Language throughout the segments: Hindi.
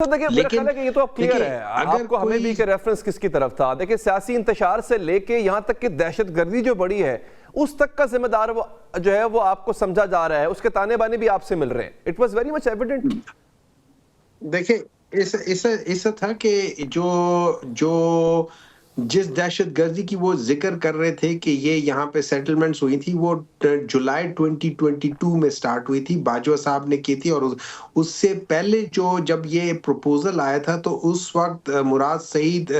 तो देखिए मेरा ख्याल है कि ये तो अब क्लियर है आपको हमें भी कि रेफरेंस किसकी तरफ था। देखिए सियासी इंतशार से लेके यहां तक कि दहशतगर्दी जो बड़ी है उस तक का जिम्मेदार वो जो है वो आपको समझा जा रहा है, उसके ताने बाने भी आपसे मिल रहे हैं। It was very much evident. देखिए इस था कि जो जो जिस दहशतगर्दी की वो जिक्र कर रहे थे कि ये यहाँ पे सेटलमेंट्स हुई थी, वो जुलाई 2022 में स्टार्ट हुई थी, बाजवा साहब ने की थी। और उससे पहले जब ये प्रपोजल आया था तो उस वक्त मुराद सईद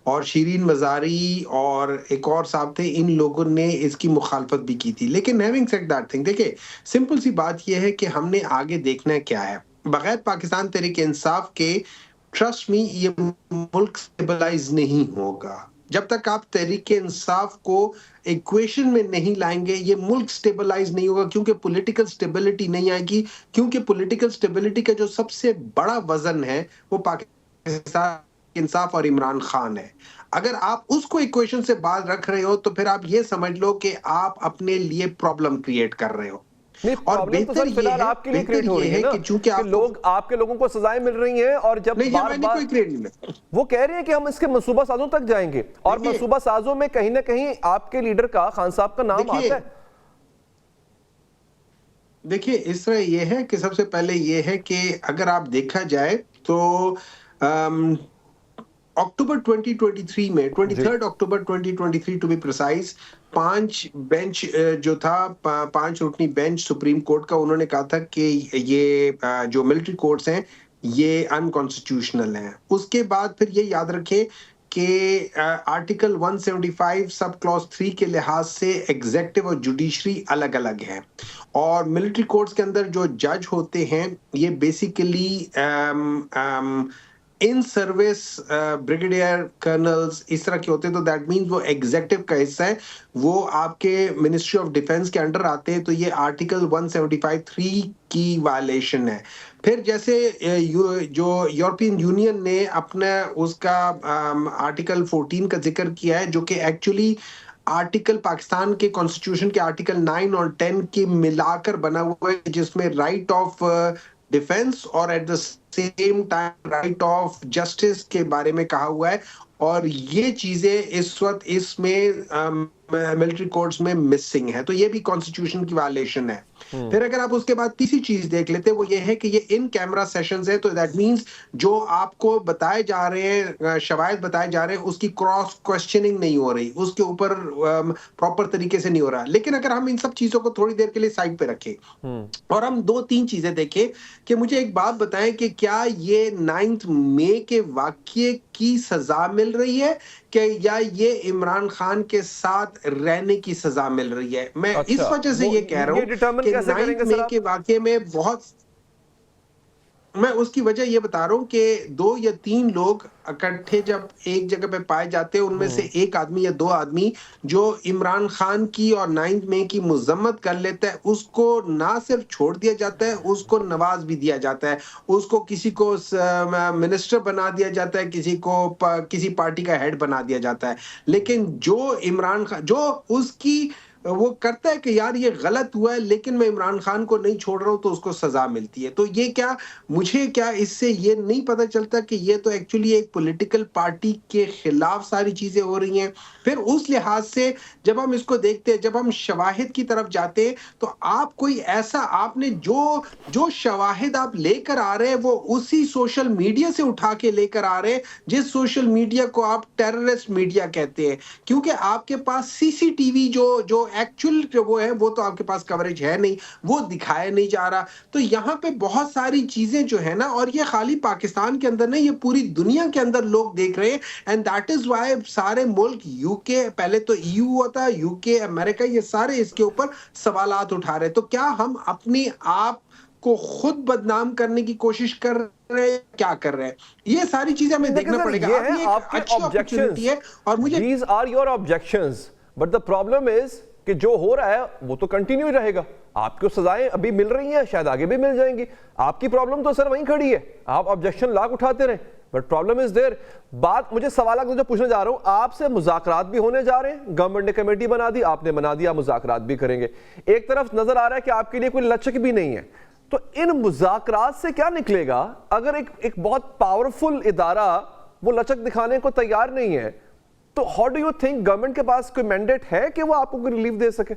और शीरीन मजारी और एक और साहब थे, इन लोगों ने इसकी मुखालफत भी की थी। लेकिन हैविंग सेड दैट थिंग, देखिए सिंपल सी बात यह है कि हमने आगे देखना क्या है। बगैर पाकिस्तान तहरीक इंसाफ के, ट्रस्ट मी, ये मुल्क स्टेबलाइज नहीं होगा। जब तक आप तहरीक इंसाफ को इक्वेशन में नहीं लाएंगे, ये मुल्क स्टेबलाइज नहीं होगा, क्योंकि पॉलिटिकल स्टेबिलिटी नहीं आएगी। क्योंकि पॉलिटिकल स्टेबिलिटी का जो सबसे बड़ा वजन है वो पाकिस्तान इंसाफ और इमरान खान है। अगर आप उसको इक्वेशन से बाहर रख रहे हो तो फिर आप ये समझ लो कि आप अपने लिए प्रॉब्लम क्रिएट कर रहे हो। नहीं, प्रॉब्लम तो सर फिलहाल आपके लिए क्रिएट हो रही है ना कि लोग आपके लोगों को सजाएं मिल रही हैं और जब बार बार कोई क्रिएट नहीं, वो कह रहे हैं कि हम इसके मंसूबा साजों तक जाएंगे और मंसूबा साजों में कहीं ना कहीं आपके लीडर का, खान साहब का नाम आता है। देखिए इस तरह ये है कि सबसे पहले ये है कि अगर आप देखा जाए तो अक्टूबर 2023 में 23 अक्टूबर 2023 टू बी प्रिसाइज, 5 बेंच जो था, 5 रुकनी बेंच सुप्रीम कोर्ट का, उन्होंने कहा था कि ये जो मिलिट्री कोर्ट्स हैं ये अनकॉन्स्टिट्यूशनल हैं। उसके बाद फिर ये याद रखें कि आर्टिकल 175 सब क्लॉज 3 के लिहाज से एग्जेक्टिव और जुडिशरी अलग अलग है। और मिलिट्री कोर्ट्स के अंदर जो जज होते हैं ये basically in service brigadier colonel's इस तरह के होते हैं। तो दैट मीन्स वो एग्जेक्टिव का हिस्सा है, वो आपके मिनिस्ट्री ऑफ डिफेंस के अंडर आते हैं। तो ये आर्टिकल 175(3) की वायलेशन है। फिर जैसे जो यूरोपियन यूनियन ने अपना उसका आर्टिकल 14 का जिक्र किया है, जो कि एक्चुअली आर्टिकल पाकिस्तान के कॉन्स्टिट्यूशन के आर्टिकल 9 और 10 के मिलाकर बना हुआ है, जिसमें राइट ऑफ डिफेंस और at the same time right of justice के बारे में कहा हुआ है। और ये चीजें इस वक्त इसमें मिलिट्री कोर्ट्स में मिसिंग है, तो ये भी कॉन्स्टिट्यूशन की वायलेशन है। फिर अगर आप उसके बाद तीसरी चीज देख लेते हैं, वो ये है कि ये इन कैमरा सेशंस है। तो दैट मींस जो आपको बताए जा रहे हैं, शवायद बताए जा रहे हैं, उसकी क्रॉस क्वेश्चनिंग नहीं हो रही, उसके ऊपर प्रॉपर तरीके से नहीं हो रहा। लेकिन अगर हम इन सब चीजों को थोड़ी देर के लिए साइड पे रखें और हम 2-3 चीजें देखें कि मुझे एक बात बताएं कि क्या ये 9 मई के वाकये की सजा मिल रही है कि या ये इमरान खान के साथ रहने की सजा मिल रही है। मैं इस वजह से ये कह रहा हूं कि 9 मई के वाकये में बहुत, मैं उसकी वजह ये बता रहा हूं कि 2 या 3 लोग इकट्ठे जब एक जगह पे पाए जाते हैं, उनमें से एक आदमी या 2 आदमी जो इमरान खान की और 9 मई की मजम्मत कर लेता है, उसको ना सिर्फ छोड़ दिया जाता है, उसको नवाज भी दिया जाता है, उसको किसी को मिनिस्टर बना दिया जाता है, किसी को किसी पार्टी का हेड बना दिया जाता है। लेकिन जो इमरान खान जो उसकी वो करता है कि यार ये गलत हुआ है लेकिन मैं इमरान खान को नहीं छोड़ रहा हूं, तो उसको सजा मिलती है। तो ये क्या, मुझे क्या इससे ये नहीं पता चलता कि ये तो एक्चुअली एक पॉलिटिकल पार्टी के खिलाफ सारी चीजें हो रही हैं। फिर उस लिहाज से जब हम इसको देखते हैं, जब हम शवाहिद की तरफ जाते हैं, तो आप कोई ऐसा, आपने जो शवाहिद आप लेकर आ रहे हैं वो उसी सोशल मीडिया से उठा के लेकर आ रहे हैं जिस सोशल मीडिया को आप टेररिस्ट मीडिया कहते हैं। क्योंकि आपके पास सीसीटीवी जो एक्चुअल वो है, वो तो आपके पास कवरेज है नहीं, वो दिखाया नहीं जा रहा। तो यहाँ पे बहुत सारी चीजें जो है ना, और ये खाली पाकिस्तान के अंदर नहीं, ये पूरी दुनिया के अंदर लोग देख रहे हैं। एंड दैट इज व्हाई सारे मुल्क, यूके, पहले तो ईयू हुआ था, यूके, अमेरिका, ये सारे इसके ऊपर सवालात उठा रहे हैं। तो क्या हम अपने आप को खुद बदनाम करने की कोशिश कर रहे हैं, क्या कर रहे हैं? ये सारी चीजें हमें देखना पड़ेगा। ये है आपके ऑब्जेक्शंस है और मुझे these are your objections, but the problem is कि जो हो रहा है वो तो कंटिन्यू ही रहेगा। आपको सजाएं अभी मिल रही हैं, शायद आगे भी मिल जाएंगी। आपकी प्रॉब्लम तो सर वहीं खड़ी है, आप ऑब्जेक्शन लाख उठाते रहे, बट प्रॉब्लम इज देयर। बात मुझे सवाल जो पूछने जा रहा हूं आपसे, मुज़ाकरात भी होने जा रहे हैं, गवर्नमेंट ने कमेटी बना दी, आपने बना दिया, मुज़ाकरात भी करेंगे। एक तरफ नजर आ रहा है कि आपके लिए कोई लचक भी नहीं है, तो इन मुज़ाकरात से क्या निकलेगा अगर एक बहुत पावरफुल इदारा वो लचक दिखाने को तैयार नहीं है? तो how do you think government के पास कोई मैंडेट है कि वो आपको कोई रिलीफ दे सके?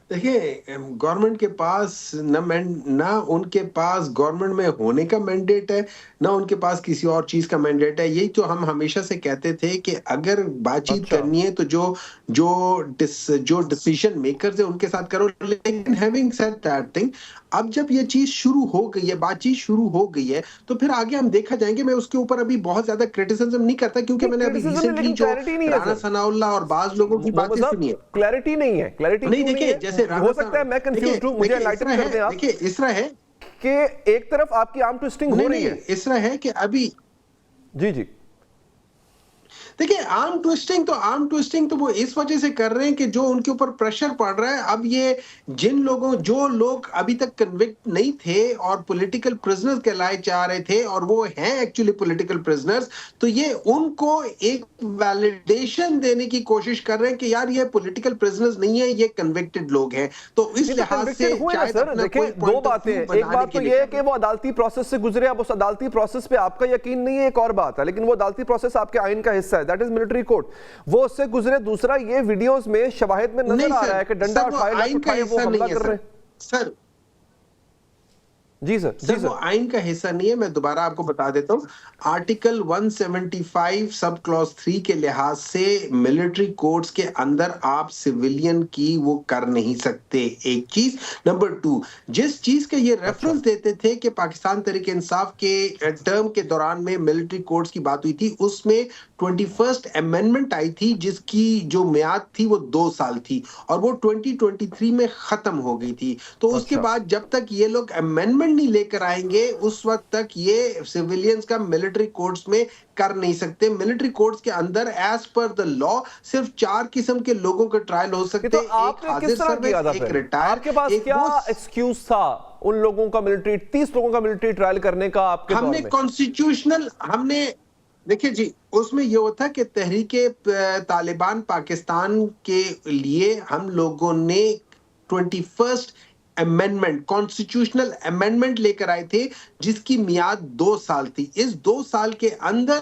देखिए, गवर्नमेंट के पास ना उनके पास गवर्नमेंट में होने का मैंडेट है, ना उनके पास किसी और चीज का मैंडेट है। यही तो हम हमेशा से कहते थे कि अगर बातचीत अच्छा। करनी है तो जो डिसीजन मेकर्स है उनके साथ करो। लेकिन हैविंग सेड दैट थिंग, अब जब ये चीज शुरू हो गई है, बातचीत शुरू हो गई है, तो फिर आगे हम देखा जाएंगे। मैं उसके ऊपर अभी बहुत ज्यादा क्रिटिसिज्म नहीं करता, क्योंकि मैंने अभी रिसेंटली जो राणा सनाउल्लाह और बाज लोगों की बातें सुनी है। क्लैरिटी नहीं है, क्लैरिटी नहीं, देखिए, जैसे हो सकता है मैं कंफ्यूज हूं, मुझे एनलाइटन कर दें आप। देखिए, इस तरह है कि एक तरफ आपकी आर्म ट्विस्टिंग हो रही है, इस तरह है कि अभी जी जी, देखिए, आर्म ट्विस्टिंग तो वो इस वजह से कर रहे हैं कि जो उनके ऊपर प्रेशर पड़ रहा है। अब ये जो लोग अभी तक कन्विक्ट नहीं थे और पॉलिटिकल प्रिजनर्स कहलाए जा रहे थे, और वो हैं एक्चुअली पॉलिटिकल प्रिजनर्स, तो ये उनको एक वैलिडेशन देने की कोशिश कर रहे हैं कि यार ये पॉलिटिकल प्रिजनर्स नहीं है, ये कन्विक्टेड लोग हैं। तो इस लिहाज से सर देखिए, दो बातें हैं। एक बात तो ये है कि वो अदालती प्रोसेस से गुजरे, अब उस अदालती प्रोसेस पे आपका यकीन नहीं है, एक और बात है, लेकिन वो अदालती प्रोसेस आपके आइन का हिस्सा है, दैट इज मिलिट्री कोर्ट, वो उससे गुजरे। दूसरा, ये वीडियोस में शवाहिद में नजर आ रहा है कि डंडा उठाए वो हमला कर रहे हैं। सर जी सर, सर, वो आइन का हिस्सा नहीं है। मैं दोबारा आपको बता देता हूँ, आर्टिकल 175 सब क्लॉज 3 के लिहाज से मिलिट्री कोर्ट्स के अंदर आप सिविलियन की वो कर नहीं सकते, एक चीज। नंबर 2, जिस चीज का ये रेफरेंस देते थे कि पाकिस्तान तहरीक इंसाफ के टर्म के दौरान में मिलिट्री कोर्ट्स की बात हुई थी, उसमें 21st अमेंडमेंट आई थी, जिसकी जो मियाद थी वो 2 साल थी, और वो 2023 में खत्म हो गई थी। तो उसके बाद जब तक ये लोग अमेंडमेंट नहीं लेकर आएंगे, उस वक्त तक ये सिविलियंस का मिलिट्री कोर्ट्स में कर नहीं सकते। मिलिट्री कोर्ट्स के अंदर एज पर द लॉ सिर्फ 4 किस्म के लोगों के ट्रायल हो सकते हैं। एक हाजिर सर्विस, एक रिटायर। आपके पास क्या एक्सक्यूज था उन लोगों का, मिलिट्री 30 लोगों का मिलिट्री ट्रायल करने का? आपके हमने कॉन्स्टिट्यूशनल देखिए जी, उसमें ये होता कि तहरीके तालिबान पाकिस्तान के लिए हम लोगों ने 21st अमेंडमेंट, कॉन्स्टिट्यूशनल अमेंडमेंट लेकर आए थे, जिसकी मियाद 2 साल थी। इस 2 साल के अंदर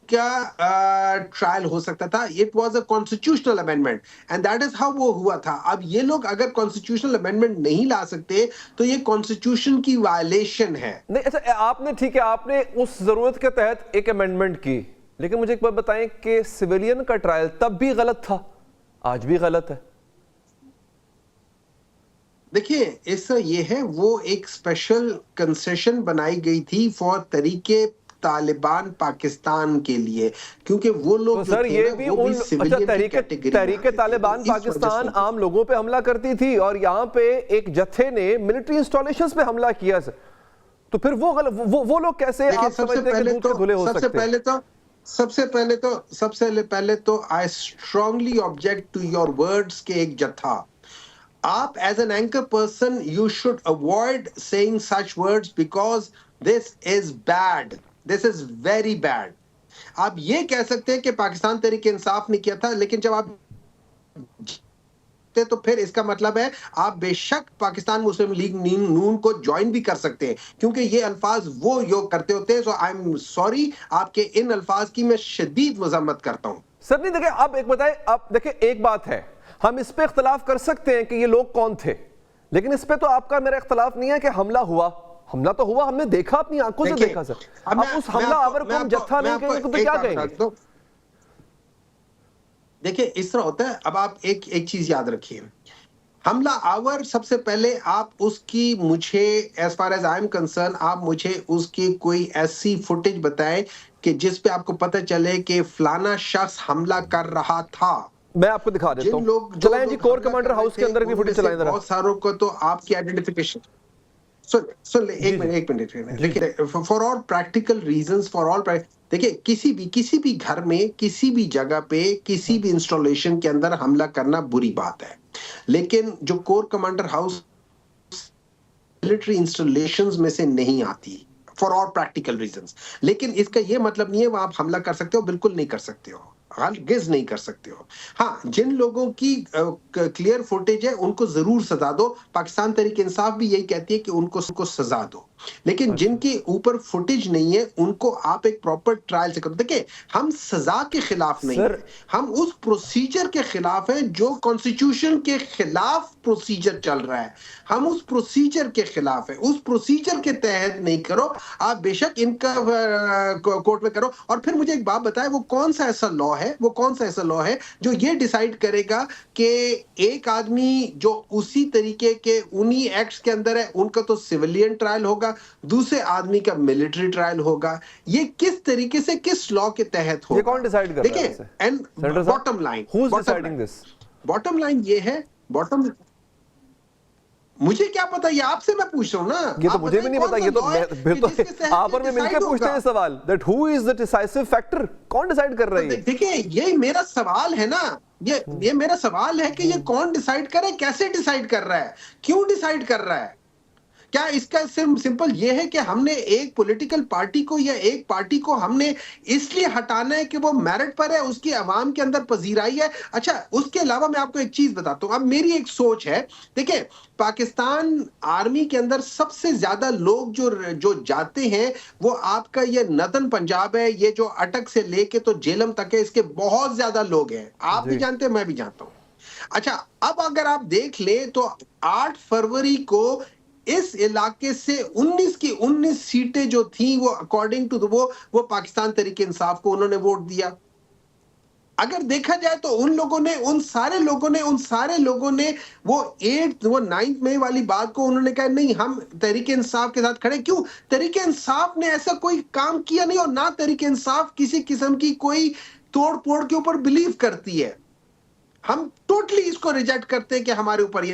क्या ट्रायल हो सकता था। It was a constitutional amendment and that is how वो हुआ था। अब ये लोग अगर कॉन्स्टिट्यूशनल अमेंडमेंट नहीं ला सकते तो ये कॉन्स्टिट्यूशन की वायलेशन है। नहीं, अच्छा, आपने ठीक है, आपने उस जरूरत के तहत एक अमेंडमेंट की, लेकिन मुझे एक बात बताएं कि सिविलियन का ट्रायल तब भी गलत था, आज भी गलत है। देखिए, इससे ये है, वो एक स्पेशल कंसेशन बनाई गई थी फॉर तरीके तालिबान पाकिस्तान के लिए, क्योंकि वो लोग तो सर ये भी उन तहरीके तालिबान पाकिस्तान आम लोगों पे हमला करती थी, और यहाँ पे एक जत्थे ने मिलिट्री इंस्टॉलेशंस पे हमला किया सर। तो फिर वो लोग कैसे आप समझते हैं कि दूध के धुले हो सकते हैं? सबसे पहले तो I strongly object to your words के एक जत्था। आप as an anchor person you should avoid saying such words because this is bad, this is very bad. आप ये कह सकते हैं कि पाकिस्तान तहरीक इंसाफ ने किया था, लेकिन जब आप तो फिर इसका मतलब है आप बेशक पाकिस्तान मुस्लिम लीग नून को ज्वाइन भी कर सकते हैं, क्योंकि ये अल्फाज वो योग करते होते हैं। सो आई एम सॉरी, आपके इन अल्फाज की मैं शदीद मजम्मत करता हूं। सर नहीं, देखिए आप एक बताएं, आप देखिए एक बात है, हम इस पे इख्तलाफ कर सकते हैं कि ये लोग कौन थे, लेकिन इस पे तो आपका मेरा इख्तलाफ नहीं है कि हमला हुआ। हमला तो हुआ, हमने देखा, अपनी आंखों से देखा सर। अब उस हमला आवर को हम जत्था नहीं कहेंगे तो क्या कहेंगे? देखिए, इस तरह होता है। अब आप एक चीज याद रखिए, हमला आवर सबसे पहले आप उसकी, मुझे as far as I am concern, आप मुझे उसकी कोई ऐसी फुटेज बताएं कि जिस पे आपको पता चले कि फलाना शख्स हमला कर रहा था। मैं आपको दिखा देता हूं, चलाएं जी, कोर कमांडर हाउस के अंदर की फुटेज चलाएं जरा। बहुत सारों को तो आपकी आइडेंटिफिकेशन एक मिनट देखिए, फॉर ऑल प्रैक्टिकल रीजंस, देखिए, किसी भी घर में, किसी भी जगह पे, किसी भी इंस्टॉलेशन के अंदर हमला करना बुरी बात है, लेकिन जो core commander house military installations में से नहीं आती फॉर ऑल प्रैक्टिकल रीजंस। लेकिन इसका ये मतलब नहीं है वहां आप हमला कर सकते हो, बिल्कुल नहीं कर सकते हो। हरगिज नहीं कर सकते हो। हाँ, जिन लोगों की क्लियर फुटेज है उनको जरूर सजा दो। पाकिस्तान तहरीक इंसाफ भी यही कहती है कि उनको सजा दो, लेकिन अच्छा। जिनके ऊपर फुटेज नहीं है उनको आप एक प्रॉपर ट्रायल से करो। देखिए, हम सजा के खिलाफ नहीं है, हम उस प्रोसीजर के खिलाफ है जो कॉन्स्टिट्यूशन के खिलाफ प्रोसीजर चल रहा है। हम उस प्रोसीजर के खिलाफ है, उस प्रोसीजर के तहत नहीं करो। आप बेशक इनका कोर्ट में करो। और फिर मुझे एक बात बताए, वो कौन सा ऐसा लॉ है, वो कौन सा ऐसा लॉ है जो ये डिसाइड करेगा कि एक आदमी जो उसी तरीके के उन्हीं एक्ट्स के अंदर है उनका तो सिविलियन ट्रायल होगा, दूसरे आदमी का मिलिट्री ट्रायल होगा। ये किस तरीके से, किस लॉ के तहत होगा? ये कौन डिसाइड कर रहा है? देखिए, and bottom line, who is deciding this? Bottom line ये है, बॉटम मुझे क्या पता, ये आपसे मैं पूछ रहा हूं ना। ये तो मुझे भी नहीं पता, ये तो फिर तो आप और मैं मिलकर पूछते हैं सवाल, that who is the decisive factor? कौन डिसाइड कर रहा है? देखिए, यही मेरा सवाल है ना, ये मेरा सवाल है कि ये कौन डिसाइड कर रहा है, कैसे डिसाइड कर रहा है, क्यों डिसाइड कर रहा है? क्या इसका सिंपल ये है कि हमने एक पॉलिटिकल पार्टी को या एक पार्टी को हमने इसलिए हटाना है कि वो मेरिट पर है, उसकी आवाम के अंदर पजीराई है? अच्छा, उसके अलावा मैं आपको एक चीज बताता हूं। अब मेरी एक सोच है, देखिए, पाकिस्तान आर्मी के अंदर सबसे ज्यादा लोग जो जाते हैं वो आपका ये नदन पंजाब है, ये जो अटक से लेके तो जेलम तक है, इसके बहुत ज्यादा लोग हैं। आप भी जानते हैं, मैं भी जानता हूं। अच्छा, अब अगर आप देख लें तो 8 फरवरी को इस इलाके से 19 की 19 सीटें जो थी वो अकॉर्डिंग टू वो पाकिस्तान तहरीक इंसाफ को उन्होंने वोट दिया। अगर देखा जाए तो उन सारे लोगों ने वो 9 मई वाली बात को उन्होंने कहा नहीं, हम तहरीक इंसाफ के साथ खड़े। क्यों? तहरीक इंसाफ ने ऐसा कोई काम किया नहीं, और ना तहरीक इंसाफ किसी किस्म की कोई तोड़ फोड़ के ऊपर बिलीव करती है। हम टोटली इसको रिजेक्ट करते हैं कि हमारे ऊपर